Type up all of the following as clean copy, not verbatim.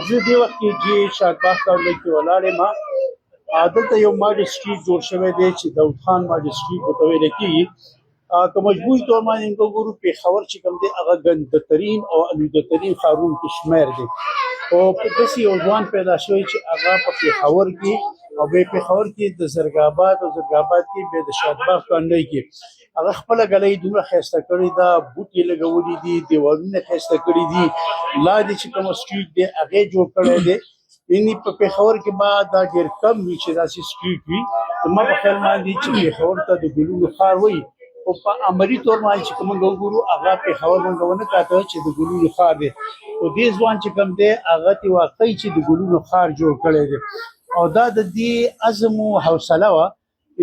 زه دې وخت کې چې شادباغ کارلۍ کې ولاړ یم، دلته یو ماډل سټریټ جوړ شوی دی چې داود خان ماډل سټریټ ورته ویل کېږي. که مجموعي طور باندې موږ وګورو، پېښور چې کوم دی هغه ګنده‌ترین او الوده‌ترین ښارونو کې شمېر دی. او داسې یو ځوان پیدا شوی چې هغه په پېښور کې او بیا پېښور کې د زرګاباد او زرګاباد کې بیا د شادباغ کارلۍ کې هغه خپله ګلۍ دومره ښایسته کړې ده، بوټي لګولي دي، دیوالونه ښایسته کړي دي، لاندې چې کوم سټریټ دی هغه یې جوړ کړی دی. یعنې په پېښور کې به دا ډېر کم وي چې داسې سټریټ وي. زما په خیال باندې چې پېښور ته د ګلونو ښار وایي، خو په عملي طور باندې چې موږ وګورو هغه پېښور موږ ونه کاته چې د ګلونو ښار دی. خو دې ځوان چې کوم دی هغه ترې واقعي چې د ګلونو ښار جوړ کړی دی. او دا د دې عزم او حوصله وه،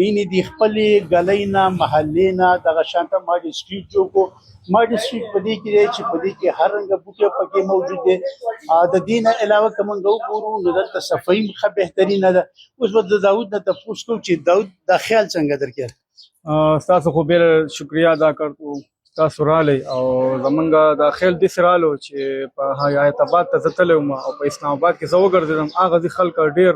یعنې د خپلې ګلۍ نه محلې نه دغه شانته ماډل سټریټ جوړ کړو. ماډل سټریټ په دې کې دی چې په دې کې هر رنګه بوټي پکې موجود دی. د دې نه علاوه که موږ وګورو نو دلته صفایي ښه بهترینه ده. اوس به د داود نه تپوس کوو چې داود دا خیال څنګه درکړ؟ ستاسو خو ډېره شکریه ادا کوو، تاسو راغلی او زمونږ دا خیال داسې رالو چې په حیات آباد ته زه تللی وم او په اسلام آباد کې زه وګرځېدم. هغه ځای خلک ډېر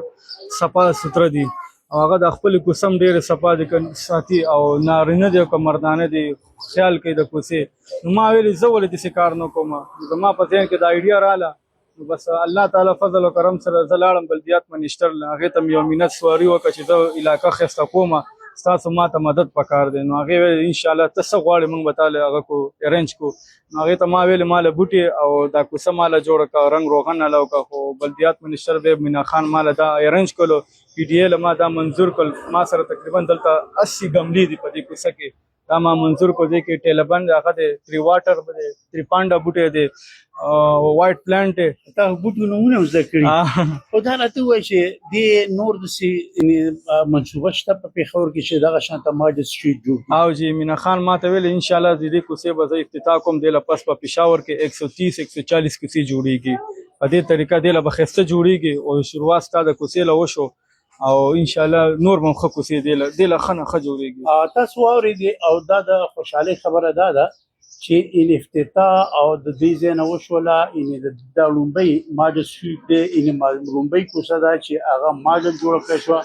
صفا سوتره دي او هغه د خپلې کوڅه هم ډېرې صفا دي ساتي او نارینه دي او که مردانه دي خیال کوي د کوڅې. نو ما ویلې زه ولې داسې کار نه کوم. زما په ذهن کې دا ایډیا راله، نو بس الله تعالی فضل او کرم سره زه لاړم بلدیات منشتر، هغې ته مې یو منت سواري وکړه چې زه علاقه ښایسته کوم، ستاسو ما ته مدد پکار دی. نو هغې ویل انشاءالله ته څه غواړې موږ به تاله هغه کو ارینج کو. نو هغې ته ما ویلې ماله بوټي او دا کوڅه ماله جوړه کړه، رنګ روغن اله وکړه. خو بلدیات منشتر به مینا خان ماله دا ارینج کړلو، پی ډي اې له ما دا منظور کړل. ما سره تقریبا دلته 80 ګملې دي په دې کوڅه کې، دا ما منظور کړ. دې کې ټیلبند هغه دی، تری واټر دی، تری پانډا بوټی دی، وایټ پلانټ دی. تا بوټو نومونه زده کړي. خو دا راته ووایه چې دې نور داسې منصوبه شته په پېښور کې چې دغه شانته ماډل سټریټ جوړ کړي؟ او جی مینا خان ما ته ویل انشاءالله د دې کوڅې به زه افتتاح کوم. دې له پس په پېښور کې 130-140 کوڅې جوړېږي. په دې طریقه دې له به ښایسته جوړېږي او شروعات ستا د کوڅې له وشو او انشاءالله نور به هم ښه کوڅې دې له ښه نه ښه جوړېږي. تاسو واورېدې او دا د خوشحالۍ خبره دا ده چې افتتاح او د دې ځای نه وشوله. دا لومړی ماډل سټریټ دی، لومړۍ کوڅه ده چې هغه ماډل جوړه کړې شوه.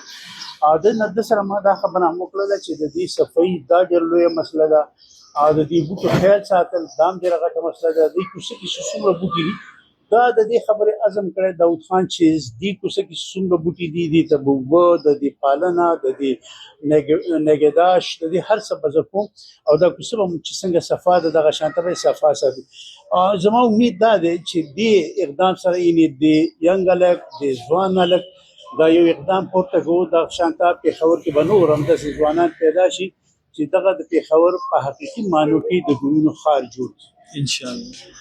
د سره ما دا خبره هم وکړله چې د دې صفایي دا ډېر لویه مسله ده، د دې بوټو خیال ساتل دا هم ډېره غټه مسله ده. دې کوڅه کې چې څومره بوټي دي، دا د دې خبرې عزم کړی داود خان چې دې کوڅه کې څومره بوټي دي، دې ته به اوبه، د دې پالنه، د دې نګهداشت، د دې هر څه به زه کوم او دا کوڅه به چې څنګه صفا ده دغه شانته به یې صفا ساتي. زما امید دا دی چې دې اقدام سره یعنې د ینګ هلک، د ځوان هلک دا یو اقدام پورته کوو. دغه شانته پېښور کې به نور همداسې ځوانان پیدا شي چې دغه د پېښور په حقیقي معنو کې د ګلونو ښار جوړ کړي انشاءالله.